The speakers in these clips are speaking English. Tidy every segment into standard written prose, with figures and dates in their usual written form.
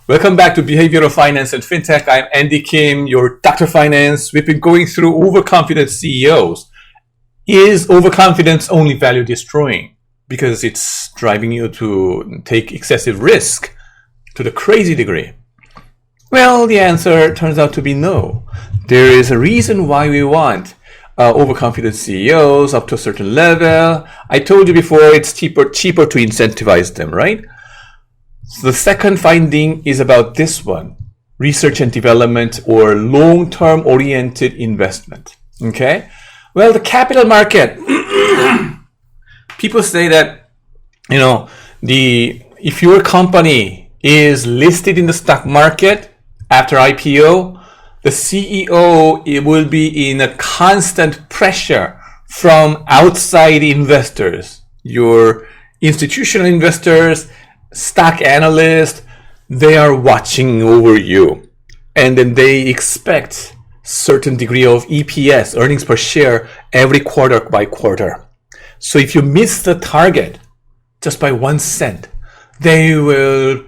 Welcome back to Behavioral Finance and FinTech. I'm Andy Kim, your Dr. Finance. We've been going through overconfident CEOs. Is overconfidence only value destroying because it's driving you to take excessive risk to the crazy degree? Well, the answer turns out to be no. There is a reason why we want overconfident CEOs up to a certain level. I told you before, it's cheaper to incentivize them, right? So the second finding is about this one, research and development or long-term oriented investment. Okay? Well, the capital market, people say that, if your company is listed in the stock market after IPO, the CEO will be in a constant pressure from outside investors, your institutional investors, stock analysts. They are watching over you, and then they expect certain degree of EPS, earnings per share, every quarter by quarter. So if you miss the target just by 1 cent, they will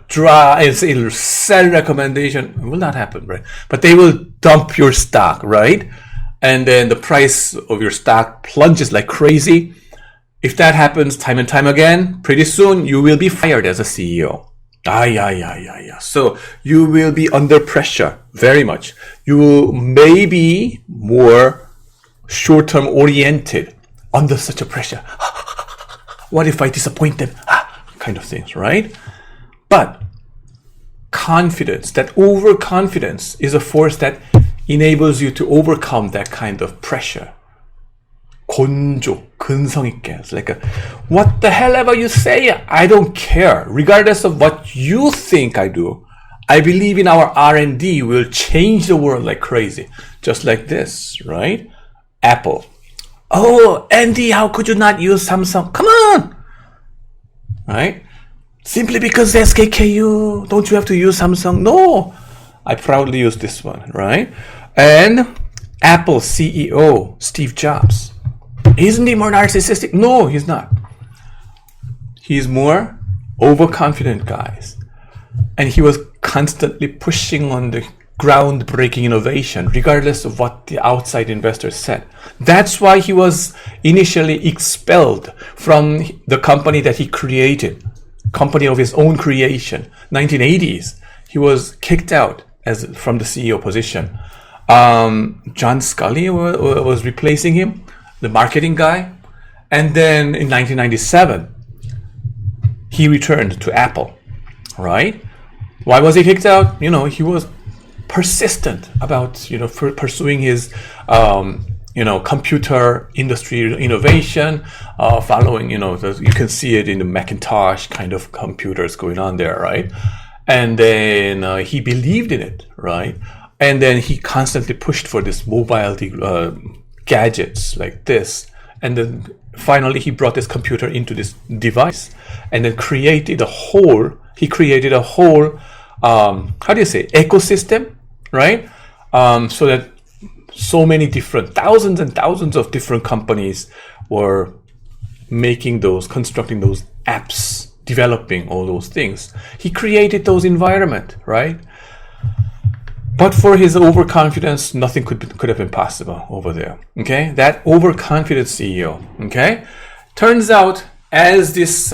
sell recommendation. It will not happen, right? But they will dump your stock, right? And then the price of your stock plunges like crazy. If that happens time and time again, pretty soon you will be fired as a CEO. So you will be under pressure very much. You may be more short-term oriented under such a pressure. What if I disappoint them? Kind of things, right? But confidence, that overconfidence, is a force that enables you to overcome that kind of pressure. 곤조, 근성 있게. It's like what the hell ever you say, I don't care. Regardless of what you think I do, I believe in our R&D will change the world like crazy. Just like this, right? Apple. Oh, Andy, how could you not use Samsung? Come on! Right? Simply because SKKU, don't you have to use Samsung? No! I proudly use this one, right? And Apple CEO, Steve Jobs. Isn't he more narcissistic? No, he's not. He's more overconfident, guys. And he was constantly pushing on the groundbreaking innovation, regardless of what the outside investors said. That's why he was initially expelled from the company that he created, company of his own creation. 1980s, he was kicked out from the CEO position. John Scully was replacing him, the marketing guy. And then in 1997, he returned to Apple, right? Why was he kicked out? He was persistent about, pursuing his, computer industry innovation, following, you can see it in the Macintosh kind of computers going on there, right? And then he believed in it, right? And then he constantly pushed for this mobile gadgets like this. And then finally he brought this computer into this device and then created a whole, ecosystem, right? So that so many different, thousands and thousands of different companies were constructing those apps, developing all those things. He created those environment, right? But for his overconfidence, nothing could have been possible over there. Okay, that overconfident CEO. Okay, turns out as this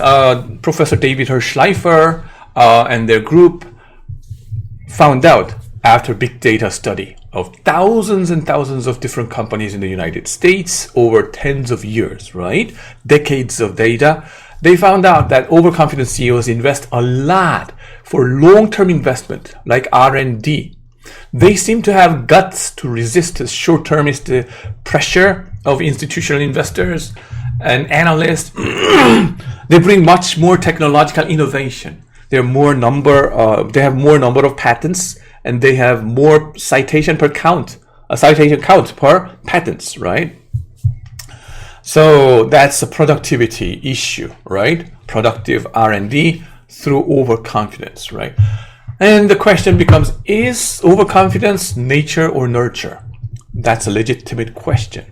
Professor David Schleifer and their group found out after big data study of thousands and thousands of different companies in the United States over tens of years, right? Decades of data. They found out that overconfident CEOs invest a lot for long-term investment like R&D. They seem to have guts to resist the short-termist pressure of institutional investors and analysts. They bring much more technological innovation. They have more number of patents, and they have more citation count per patents, right? So that's a productivity issue, right? Productive R&D through overconfidence, right? And the question becomes, is overconfidence nature or nurture? That's a legitimate question.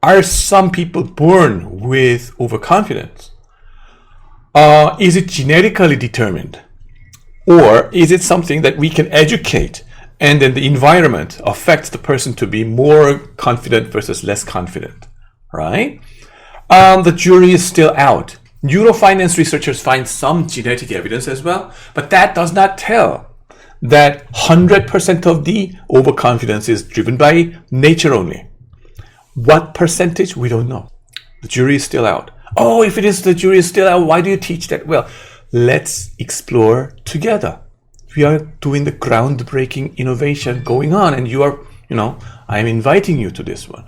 Are some people born with overconfidence? Is it genetically determined? Or is it something that we can educate and then the environment affects the person to be more confident versus less confident, right? The jury is still out. Neurofinance researchers find some genetic evidence as well, but that does not tell that 100% of the overconfidence is driven by nature only. What percentage? We don't know. The jury is still out. Oh, if it is the jury is still out, why do you teach that? Well, let's explore together. We are doing the groundbreaking innovation going on, and you are, I'm inviting you to this one.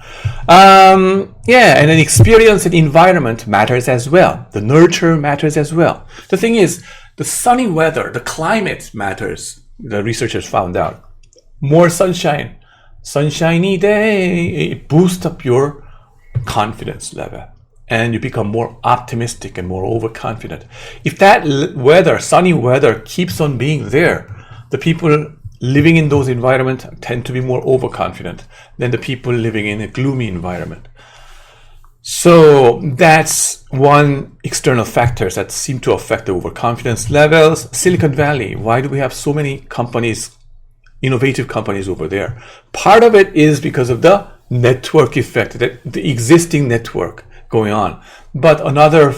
And then experience and environment matters as well. The nurture matters as well. The thing is, the sunny weather, the climate matters. The researchers found out. More sunshine, sunshiny day, it boosts up your confidence level. And you become more optimistic and more overconfident. If that weather, sunny weather, keeps on being there, the people living in those environments tend to be more overconfident than the people living in a gloomy environment. So that's one external factors that seem to affect the overconfidence levels. Silicon Valley, why do we have so many companies, innovative companies over there? Part of it is because of the network effect, the existing network going on. But another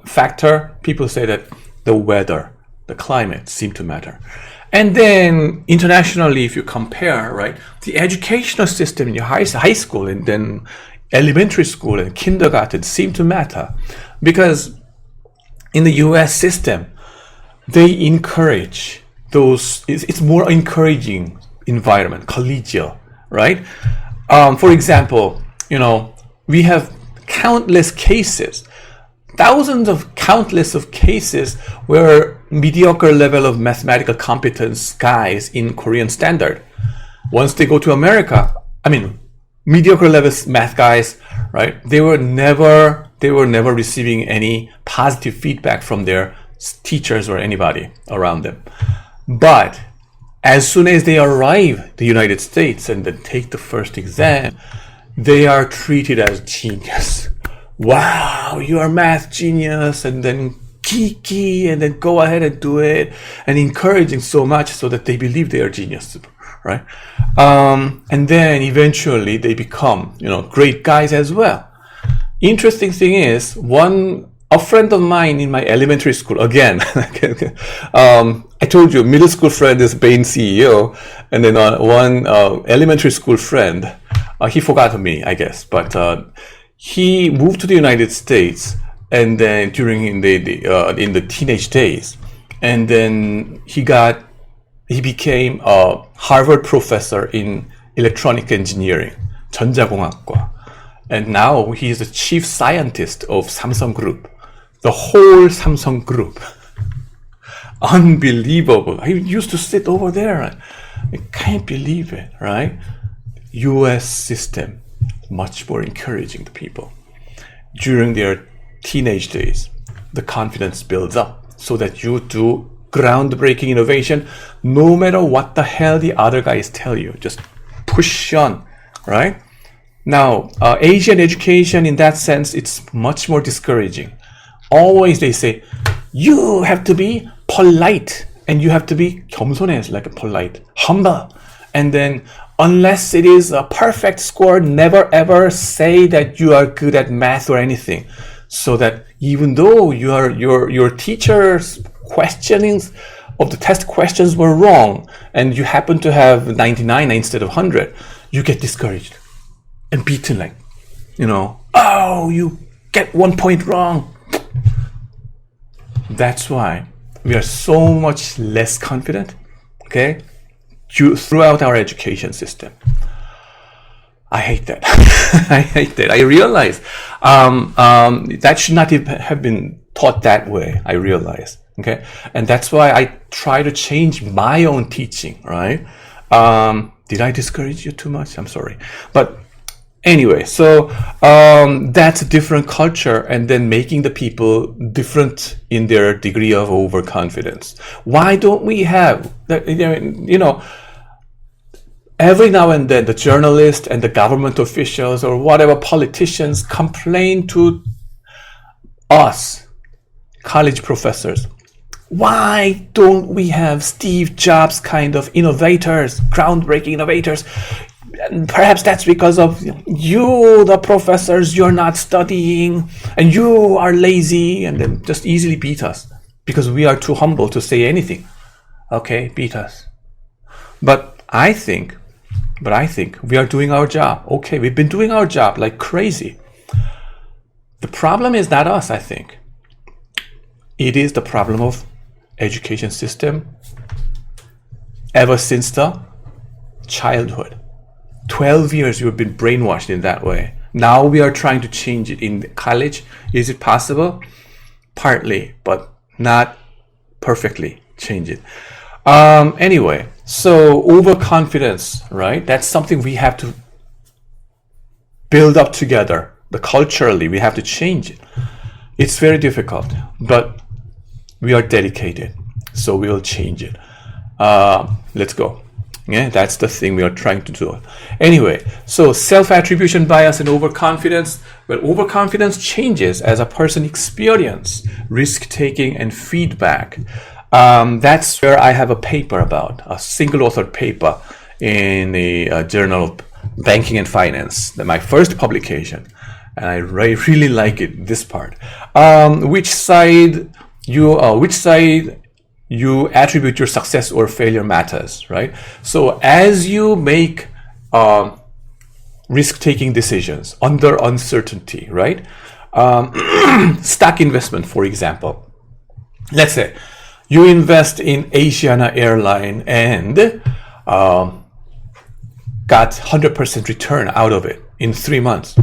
factor, people say that the weather, the climate seem to matter. And then internationally, if you compare, right, the educational system in your high school and then elementary school and kindergarten seem to matter, because in the US system, they encourage those, it's more encouraging environment, collegial, right? For example, we have countless cases, countless of cases where mediocre level of mathematical competence guys in Korean standard, once they go to America, mediocre level math guys, right? They were never receiving any positive feedback from their teachers or anybody around them. But as soon as they arrive in the United States and then take the first exam, they are treated as genius. Wow, you are math genius, and then kiki, and then go ahead and do it, and encouraging so much so that they believe they are genius, right? And then eventually they become, great guys as well. Interesting thing is, a friend of mine in my elementary school, again, I told you, middle school friend is Bain CEO, and then one elementary school friend, he forgot me, I guess, but he moved to the United States, and then in the teenage days, and then he became a Harvard professor in electronic engineering, 전자공학과, and now he is the chief scientist of Samsung Group, the whole Samsung Group. Unbelievable. He used to sit over there. I can't believe it, right? US system, much more encouraging to people. During their teenage days, the confidence builds up so that you do groundbreaking innovation no matter what the hell the other guys tell you. Just push on, right? Now, Asian education in that sense, it's much more discouraging. Always they say, you have to be polite and you have to be 겸손해, like a polite, humble. And then unless it is a perfect score, never ever say that you are good at math or anything. So that even though your teacher's questionings of the test questions were wrong and you happen to have 99 instead of 100, you get discouraged and beaten, like, oh, you get 1 point wrong. That's why we are so much less confident, okay, throughout our education system. I hate that. I hate that. I realize that should not have been taught that way. I realize, okay, and that's why I try to change my own teaching. Right? Did I discourage you too much? I'm sorry, but anyway, so that's a different culture, and then making the people different in their degree of overconfidence. Why don't we have that? Every now and then the journalists and the government officials or whatever politicians complain to us, college professors. Why don't we have Steve Jobs kind of innovators, groundbreaking innovators? And perhaps that's because of you, the professors, you're not studying, and you are lazy, and then just easily beat us because we are too humble to say anything. Okay, beat us. But I think we are doing our job. Okay, we've been doing our job like crazy. The problem is not us, I think. It is the problem of education system ever since the childhood. 12 years you've been brainwashed in that way. Now we are trying to change it in college. Is it possible? Partly, but not perfectly change it. Anyway, so overconfidence, right? That's something we have to build up together. But culturally, we have to change it. It's very difficult, but we are dedicated, so we will change it. Let's go. Yeah, that's the thing we are trying to do. Anyway, so self-attribution bias and overconfidence. Well, overconfidence changes as a person experience risk-taking and feedback. That's where I have a paper about, a single-authored paper in the Journal of Banking and Finance, my first publication. And I really like it, this part. Which side you attribute your success or failure matters, right? So as you make risk-taking decisions under uncertainty, right? Stock investment, for example. Let's say you invest in Asiana Airline and got 100% return out of it in 3 months.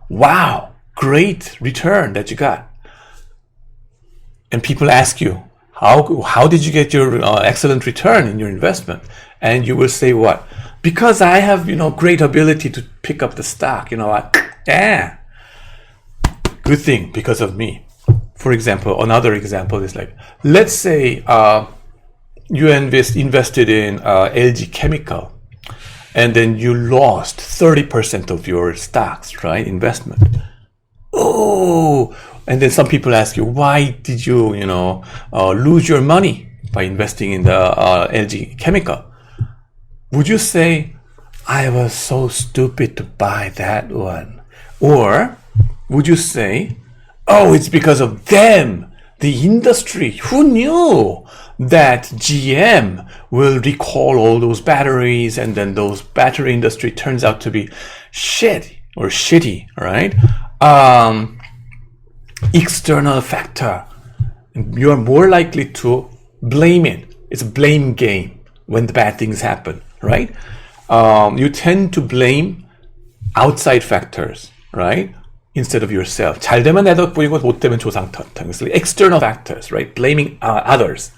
Wow, great return that you got. And people ask you, how did you get your excellent return in your investment? And you will say what? Because I have, great ability to pick up the stock. Yeah, good thing because of me. For example, another example is like, let's say you invested in LG Chemical, and then you lost 30% of your stocks, right? Investment. Oh, and then some people ask you, why did you, lose your money by investing in the LG Chemical? Would you say, I was so stupid to buy that one? Or would you say, oh, it's because of them, the industry? Who knew that GM will recall all those batteries, and then those battery industry turns out to be shit or shitty, right? External factor. You are more likely to blame it. It's a blame game when the bad things happen, right? You tend to blame outside factors, right? Instead of yourself. 잘 되면 내 덕분이고 못 되면 조상 탓. External factors, right? Blaming others.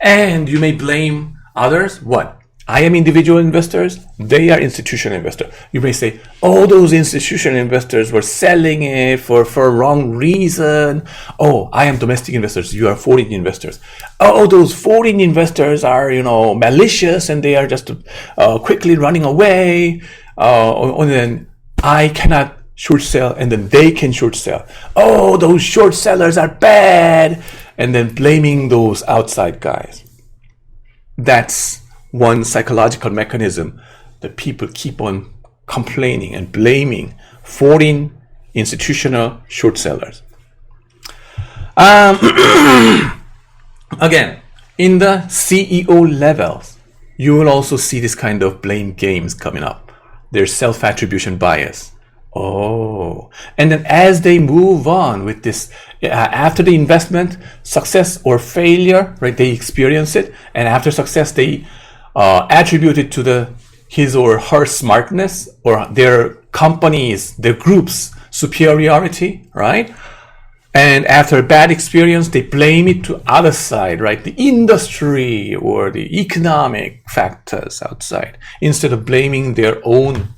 And you may blame others. What? I am individual investors. They are institutional investors. You may say, oh, those institutional investors were selling it for wrong reason. Oh, I am domestic investors. You are foreign investors. Oh, those foreign investors are, malicious and they are just quickly running away. And then I cannot short sell, and then they can short sell. Oh, those short sellers are bad. And then blaming those outside guys. That's one psychological mechanism that people keep on complaining and blaming foreign institutional short sellers. Again, in the CEO levels, you will also see this kind of blame games coming up. There's self-attribution bias. Oh, and then as they move on with this, after the investment, success or failure, right? They experience it, and after success, they attribute it to his or her smartness or their company's, their group's superiority, right? And after a bad experience, they blame it to other side, right? The industry or the economic factors outside, instead of blaming their own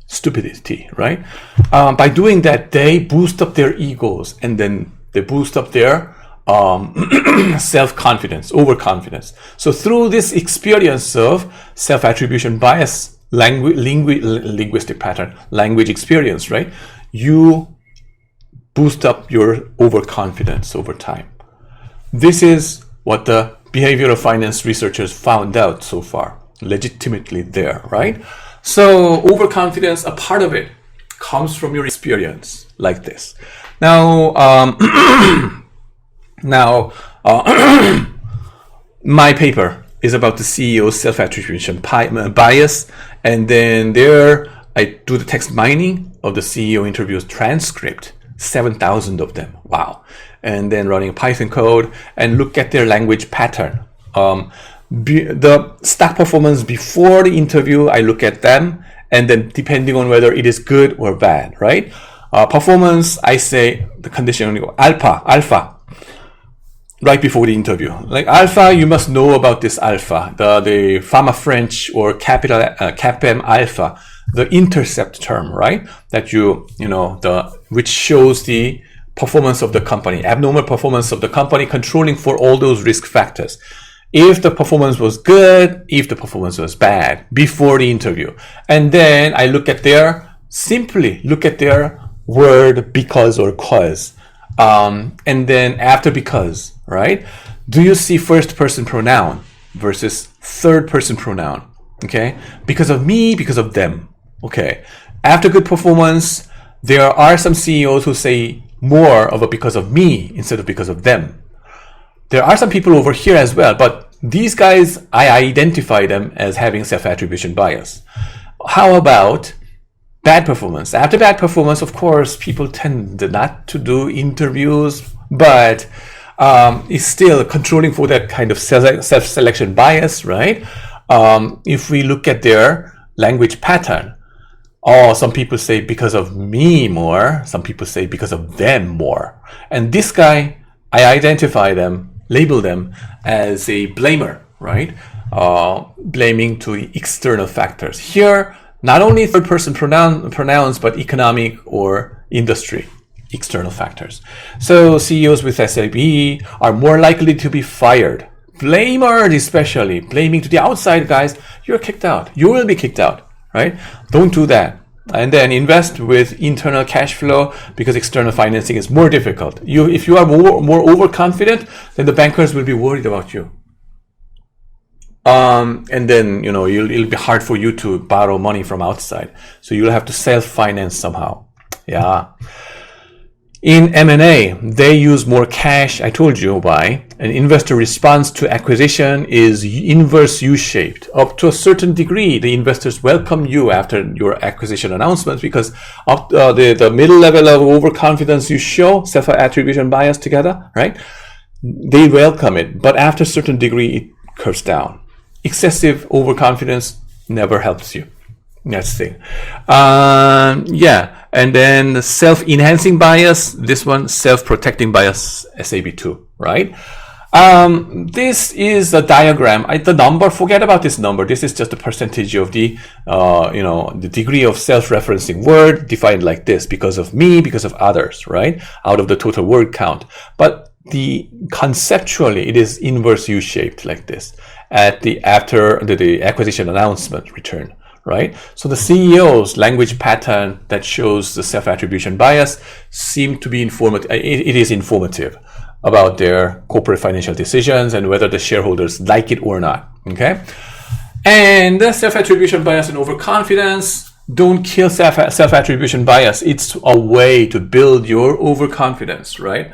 stupidity, right? By doing that, they boost up their egos, and then they boost up their self-confidence, overconfidence. So through this experience of self-attribution bias, linguistic pattern, language experience, right? You boost up your overconfidence over time. This is what the behavioral finance researchers found out so far, legitimately there, right? So overconfidence, a part of it comes from your experience like this. Now, my paper is about the CEO's self-attribution bias, and then there I do the text mining of the CEO interviews transcript, 7,000 of them. Wow. And then running Python code and look at their language pattern. The stock performance before the interview, I look at them, and then depending on whether it is good or bad, right? Performance, I say the condition alpha, right before the interview. Like alpha, you must know about this alpha, the Pharma French or capital CAPM alpha, the intercept term, right? That which shows the performance of the company, abnormal performance of the company, controlling for all those risk factors. If the performance was good, if the performance was bad before the interview. And then I simply look at their word because or cause. And then after because, right? Do you see first person pronoun versus third person pronoun? Okay. Because of me, because of them. Okay. After good performance, there are some CEOs who say more of a because of me instead of because of them. There are some people over here as well, but these guys, I identify them as having self-attribution bias. How about bad performance? After bad performance, of course, people tend not to do interviews, but it's still controlling for that kind of self-selection bias, right? If we look at their language pattern, some people say because of me more, some people say because of them more. And this guy, I identify them, label them as a blamer, right? Blaming to external factors. Here, not only third person pronouns, but economic or industry external factors. So CEOs with SAB are more likely to be fired. Blamers especially, blaming to the outside guys, you're kicked out. You will be kicked out, right? Don't do that. And then invest with internal cash flow because external financing is more difficult. If you are more overconfident, then the bankers will be worried about you. And then, it'll be hard for you to borrow money from outside. So you'll have to self-finance somehow. Yeah. In M&A, they use more cash. I told you why. An investor response to acquisition is inverse U-shaped. Up to a certain degree, the investors welcome you after your acquisition announcement because of the middle level of overconfidence you show, self-attribution bias together, right? They welcome it, but after a certain degree, it curves down. Excessive overconfidence never helps you. That's the thing. And then the self-enhancing bias, this one, self-protecting bias, SAB2, right? This is a diagram. The number, forget about this number. This is just a percentage of the degree of self-referencing word defined like this, because of me, because of others, right? Out of the total word count. But conceptually, it is inverse U-shaped like this after the acquisition announcement return. Right? So the CEO's language pattern that shows the self-attribution bias seem to be informative. It is informative about their corporate financial decisions and whether the shareholders like it or not. Okay? And the self-attribution bias and overconfidence don't kill self-attribution bias. It's a way to build your overconfidence, right?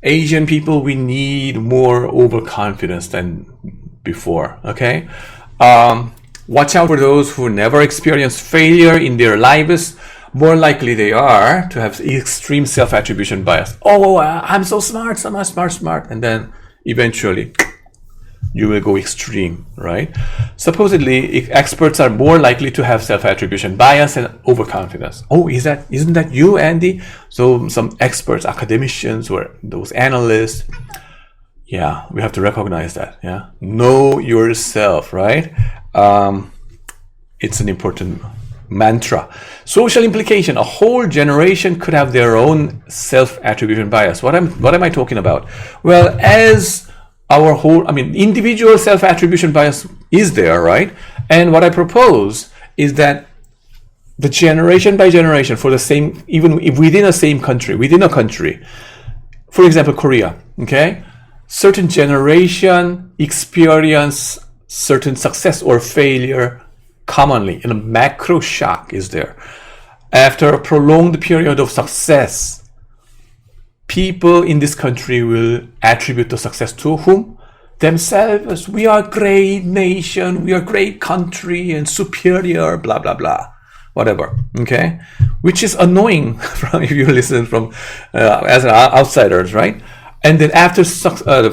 Asian people, we need more overconfidence than before. Okay? Watch out for those who never experienced failure in their lives. More likely they are to have extreme self-attribution bias. Oh, I'm so smart, smart. And then eventually you will go extreme, right? Supposedly, experts are more likely to have self-attribution bias and overconfidence. Oh, isn't that you, Andy? So some experts, academicians, or those analysts, yeah, we have to recognize that. Yeah, know yourself, right? It's an important mantra. Social implication: a whole generation could have their own self-attribution bias. What am I talking about? Well, as individual self-attribution bias is there, right? And what I propose is that the generation by generation for the same, even within a country, for example, Korea, okay? certain generation experience certain success or failure commonly, and a macro shock is there. After a prolonged period of success, people in this country will attribute the success to whom? Themselves. We are great nation, we are great country and superior, blah, blah, blah. Whatever, okay? Which is annoying if you listen from as an outsiders, right? And then after the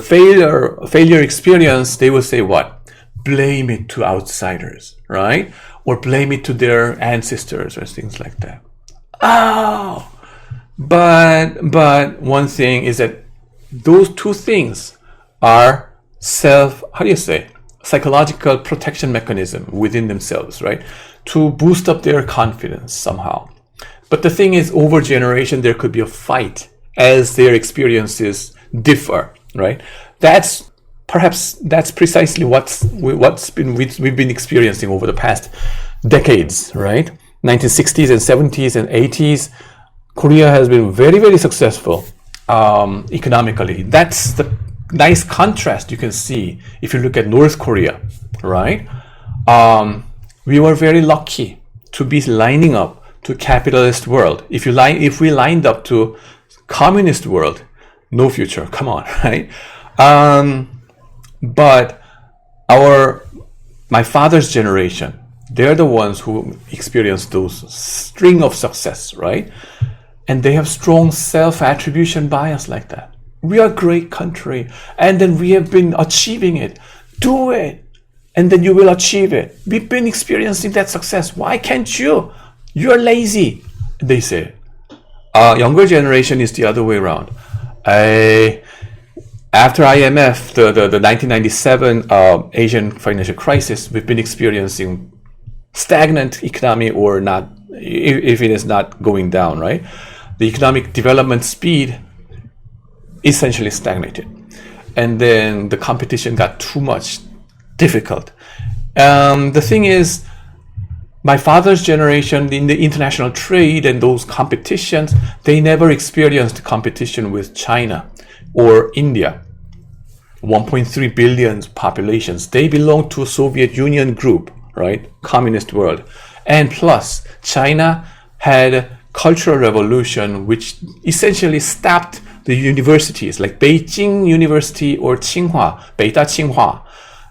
failure experience, they will say what? Blame it to outsiders, right? Or blame it to their ancestors or things like that. Oh, but one thing is that those two things are psychological protection mechanism within themselves, right? To boost up their confidence somehow. But the thing is, over generation, there could be a fight as their experiences differ, right? That's precisely we've been experiencing over the past decades, right? 1960s and 70s and 80s, Korea has been very, very successful economically. That's the nice contrast you can see if you look at North Korea, right? We were very lucky to be lining up to capitalist world. If we lined up to communist world, no future. Come on, right? But my father's generation, they're the ones who experienced those string of success, right? And they have strong self-attribution bias like that. We are a great country, and then we have been achieving it. Do it, and then you will achieve it. We've been experiencing that success. Why can't you? You're lazy, they say. Younger generation is the other way around. After IMF, the 1997 Asian financial crisis, we've been experiencing stagnant economy, or not, if it is not going down, right? The economic development speed essentially stagnated. And then the competition got too much difficult. The thing is, my father's generation in the international trade and those competitions, they never experienced competition with China or India. 1.3 billion populations. They belong to a Soviet Union group, right? Communist world. And plus, China had Cultural Revolution, which essentially stopped the universities, like Beijing University or Tsinghua, Beida Tsinghua.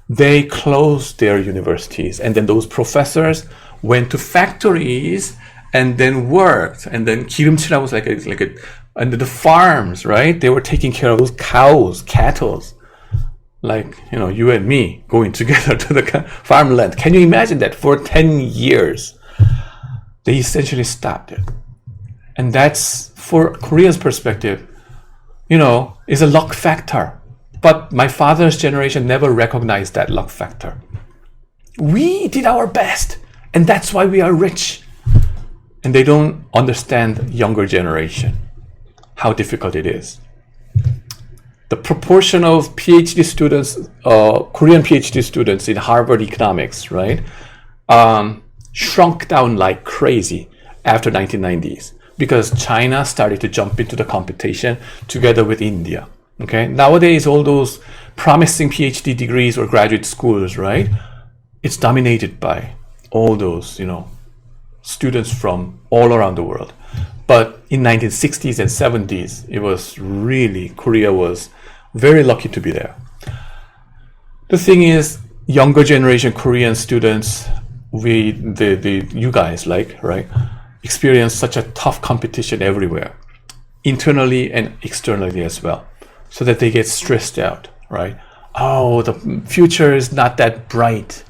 They closed their universities, and then those professors went to factories and then worked, and then 기름칠하고 was like a and the farms, right? They were taking care of those cows, cattle, like, you and me going together to the farmland. Can you imagine that? For 10 years, they essentially stopped it. And that's, for Korea's perspective, is a luck factor. But my father's generation never recognized that luck factor. We did our best, and that's why we are rich. And they don't understand younger generation, how difficult it is. The proportion of PhD students, Korean PhD students in Harvard economics, right, shrunk down like crazy after 1990s, because China started to jump into the competition together with India. Okay, nowadays all those promising PhD degrees or graduate schools, right, it's dominated by all those, students from all around the world. But in 1960s and 70s, it was really, Korea was very lucky to be there. The thing is, younger generation Korean students, you guys, right, experience such a tough competition everywhere, internally and externally as well, so that they get stressed out, right? Oh, the future is not that bright,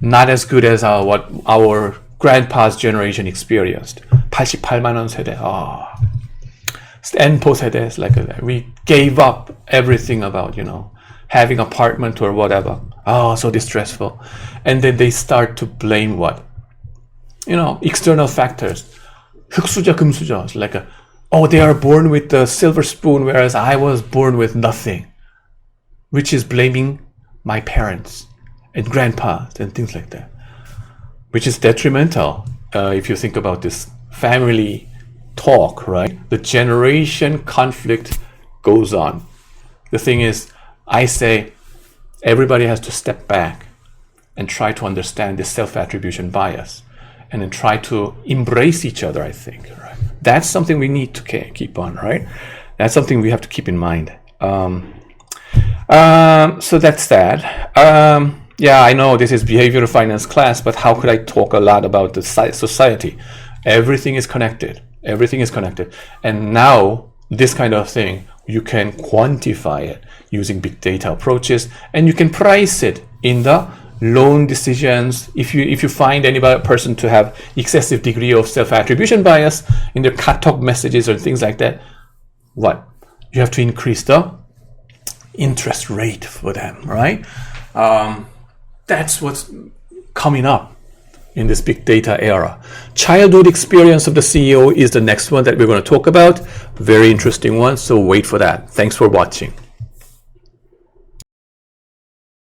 not as good as what our grandpa's generation experienced. 88만 원 세대, N-po 세대, like we gave up everything about, having apartment or whatever. Oh, so distressful. And then they start to blame what? External factors. 흙수저, 금수저. It's like they are born with the silver spoon, whereas I was born with nothing. Which is blaming my parents and grandpas and things like that. Which is detrimental if you think about this family talk, right? The generation conflict goes on. The thing is, I say everybody has to step back and try to understand the self-attribution bias, and then try to embrace each other, I think. Right? That's something we need to keep on, right? That's something we have to keep in mind. So that's that. Yeah, I know this is behavioral finance class, but how could I talk a lot about the society? Everything is connected. Everything is connected. And now this kind of thing, you can quantify it using big data approaches, and you can price it in the loan decisions. If you find any person to have excessive degree of self-attribution bias in their cut-off messages or things like that, what? You have to increase the interest rate for them, right? That's what's coming up in this big data era. Childhood experience of the CEO is the next one that we're going to talk about. Very interesting one, so wait for that. Thanks for watching.